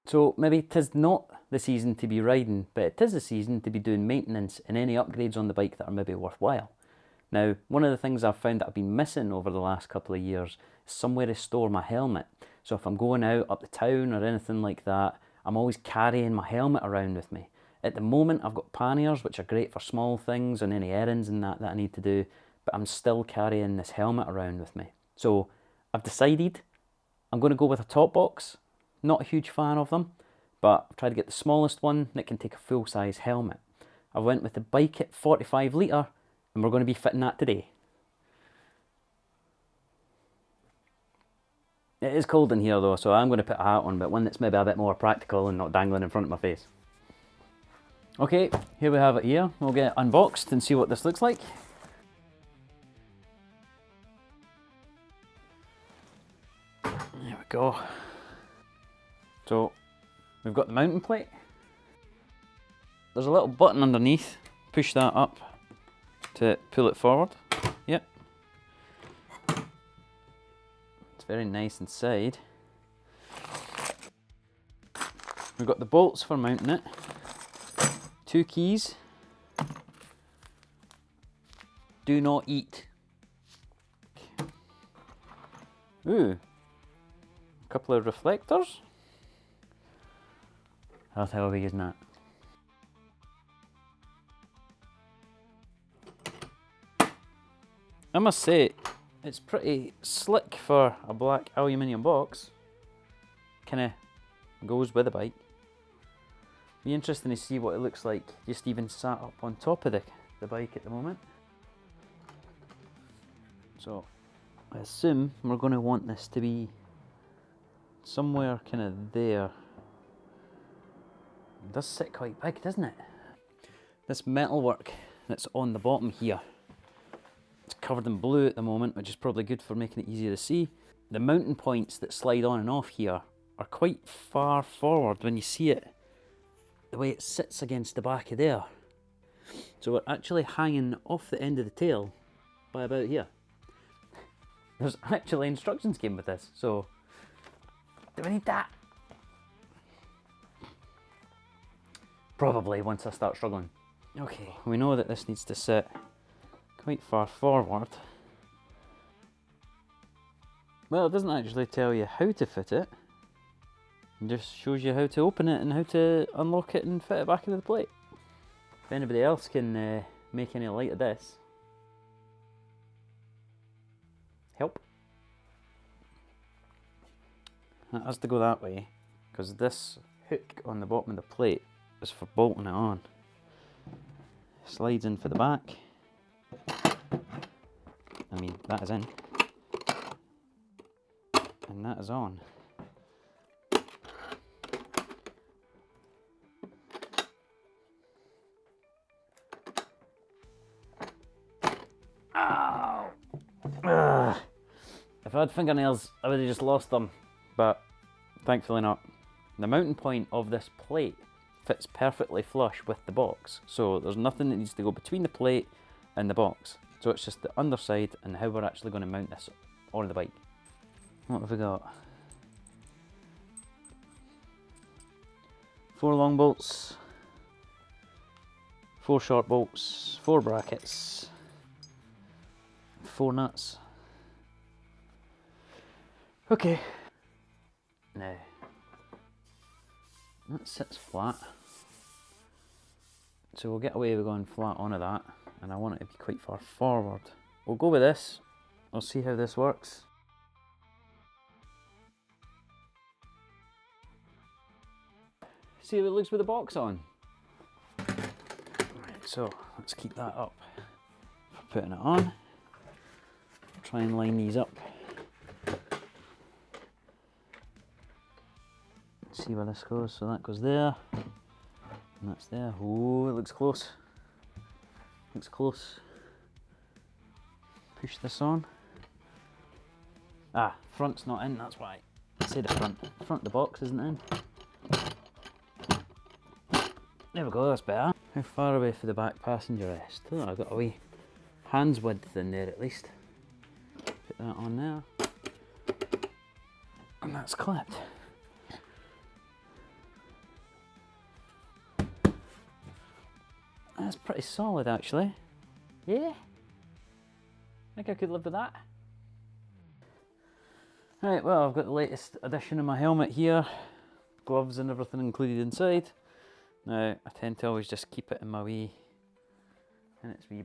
So maybe 'tis not the season to be riding, but it is the season to be doing maintenance and any upgrades on the bike that are maybe worthwhile. Now, one of the things I've found that I've been missing over the last couple of years is somewhere to store my helmet. So if I'm going out up the town or anything like that, I'm always carrying my helmet around with me. At the moment, I've got panniers, which are great for small things and any errands and that I need to do, but I'm still carrying this helmet around with me. So I've decided I'm going to go with a Topbox. Not a huge fan of them, but I've tried to get the smallest one that can take a full-size helmet. I went with the Bike at 45 litre, and we're going to be fitting that today. It is cold in here though, so I'm going to put a hat on, but one that's maybe a bit more practical and not dangling in front of my face. Okay, here we have it here. We'll get it unboxed and see what this looks like. There we go. So, we've got the mounting plate. There's a little button underneath. Push that up to pull it forward. Yep. It's very nice inside. We've got the bolts for mounting it. 2 keys. Do not eat. Ooh. A couple of reflectors. That's how big isn't that? I must say, it's pretty slick for a black aluminium box. Kinda goes with the bike. Be interesting to see what it looks like just even sat up on top of the bike at the moment. So I assume we're going to want this to be somewhere kind of there. It does sit quite big, doesn't it? This metalwork that's on the bottom here, it's covered in blue at the moment, which is probably good for making it easier to see. The mounting points that slide on and off here are quite far forward when you see it, the way it sits against the back of there. So we're actually hanging off the end of the tail by about here. There's actually instructions came with this, so do we need that? Probably once I start struggling. Okay, we know that this needs to sit quite far forward. Well, it doesn't actually tell you how to fit it. It just shows you how to open it and how to unlock it and fit it back into the plate. If anybody else can make any light of this, help. It has to go that way, because this hook on the bottom of the plate is for bolting it on. Slides in for the back. I mean, that is in. And that is on. Ow! Ugh. If I had fingernails, I would have just lost them, but thankfully not. The mounting point of this plate fits perfectly flush with the box, so there's nothing that needs to go between the plate and the box. So it's just the underside and how we're actually going to mount this on the bike. What have we got? 4 long bolts, 4 short bolts, 4 brackets, 4 nuts. Okay. Now, that sits flat. So we'll get away with going flat onto that, and I want it to be quite far forward. We'll go with this. We'll see how this works. See how it looks with the box on. Right, so let's keep that up for putting it on. Try and line these up. See where this goes. So that goes there, and that's there. Oh, it looks close. Looks close. Push this on. Ah, front's not in, that's why I say the front. Front of the box isn't in. There we go, that's better. How far away for the back passenger rest? Oh, I've got a wee hand's width in there at least. Put that on there. And that's clipped. That's pretty solid actually. Yeah, I think I could live with that. Right, well, I've got the latest addition of my helmet here. Gloves and everything included inside. Now, I tend to always just keep it in my wee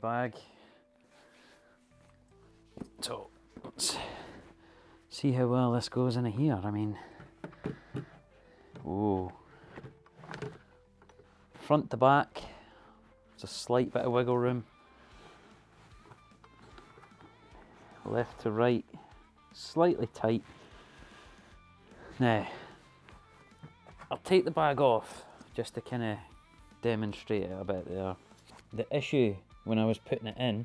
bag. So, let's see how well this goes in here. I mean, oh, front to back, there's a slight bit of wiggle room. Left to right, slightly tight. Now, I'll take the bag off just to kind of demonstrate it a bit there. The issue when I was putting it in,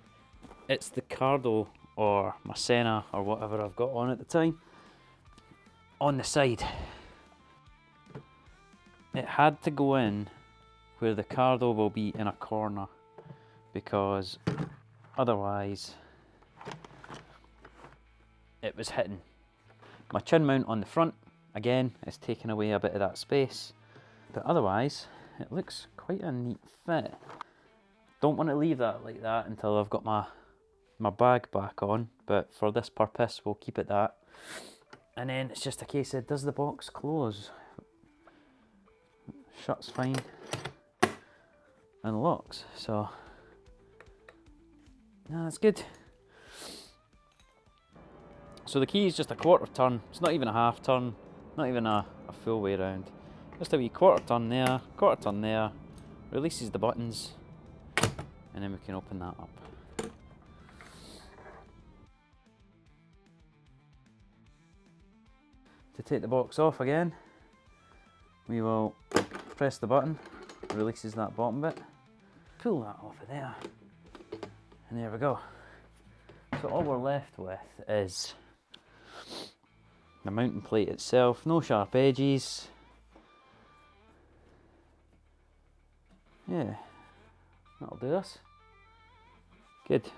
it's the Cardo or my Senna or whatever I've got on at the time, on the side. It had to go in where the Cardo will be in a corner, because otherwise it was hitting. My chin mount on the front, again, is taking away a bit of that space, but otherwise it looks quite a neat fit. Don't want to leave that like that until I've got my bag back on, but for this purpose we'll keep it that. And then it's just a case of, does the box close? Shuts fine and locks, so yeah, that's good. So the key is just a quarter turn. It's not even a half turn, not even a full way round. Just a wee quarter turn there, releases the buttons, and then we can open that up. To take the box off again, we will press the button, releases that bottom bit, pull that off of there, and there we go. So all we're left with is the mounting plate itself, no sharp edges. Yeah, that'll do us. Good.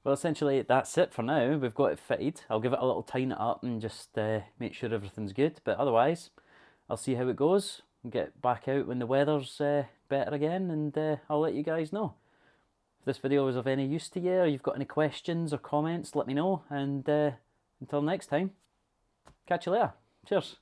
Well, essentially that's it for now. We've got it fitted. I'll give it a little tighten it up and just make sure everything's good, but otherwise I'll see how it goes and get back out when the weather's better again, and I'll let you guys know. If this video was of any use to you, or you've got any questions or comments, let me know, and until next time, catch you later. Cheers.